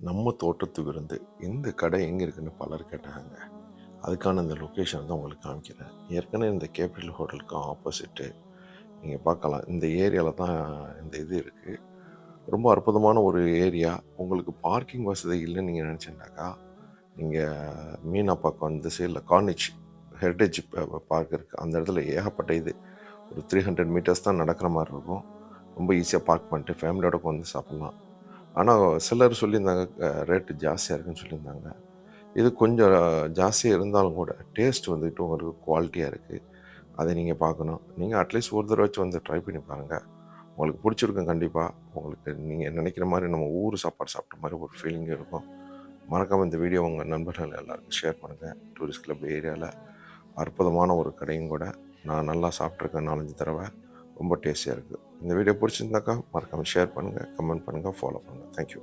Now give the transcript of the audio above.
நம்ம தோட்டத்து விருந்து இந்த கடை எங்கே இருக்குன்னு பலர் கேட்டாங்க. அதுக்கான இந்த லொக்கேஷன் தான் உங்களுக்கு காமிக்கிறேன். ஏற்கனவே இந்த கேபிட்டல் ஹோட்டலுக்கு ஆப்போசிட்டு நீங்கள் பார்க்கலாம். இந்த ஏரியாவில் தான் இந்த இது இருக்குது. ரொம்ப அற்புதமான ஒரு ஏரியா. உங்களுக்கு பார்க்கிங் வசதி இல்லைன்னு நீங்கள் நினச்சிருந்தாக்கா, நீங்கள் மீனா பக்கம் இந்த சைடில் கார்னிச் ஹெரிட்டேஜ் பார்க் இருக்குது. அந்த இடத்துல ஏகப்பட்ட இது ஒரு 300 மீட்டர்ஸ் தான் நடக்கிற மாதிரி இருக்கும். ரொம்ப ஈஸியாக பார்க் பண்ணிட்டு ஃபேமிலியோட வந்து சாப்பிட்லாம். ஆனால் சிலர் சொல்லியிருந்தாங்க ரேட்டு ஜாஸ்தியாக இருக்குன்னு சொல்லியிருந்தாங்க. இது கொஞ்சம் ஜாஸ்தியாக இருந்தாலும் கூட டேஸ்ட் வந்துட்டு உங்களுக்கு குவாலிட்டியாக இருக்குது. அதை நீங்கள் பார்க்கணும். நீங்கள் அட்லீஸ்ட் ஒரு தடவை வந்து ட்ரை பண்ணி பாருங்கள். உங்களுக்கு பிடிச்சிருக்கும் கண்டிப்பாக. உங்களுக்கு நீங்கள் நினைக்கிற மாதிரி நம்ம ஊர் சாப்பாடு சாப்பிட்ட மாதிரி ஒரு ஃபீலிங் இருக்கும். மறக்காமல் இந்த வீடியோ உங்கள் நண்பர்கள் எல்லாருக்கும் ஷேர் பண்ணுங்கள். டூரிஸ்ட் கிளப் ஏரியாவில் அற்புதமான ஒரு கடையும் கூட. நான் நல்லா சாப்பிட்ருக்கேன் 4-5 தடவை. ரொம்ப டேஸ்டியாக இருக்குது. இந்த வீடியோ பிடிச்சிருந்தாக்கா மறக்காமல் ஷேர் பண்ணுங்கள், கமெண்ட் பண்ணுங்கள், ஃபாலோ பண்ணுங்கள். தேங்க்யூ.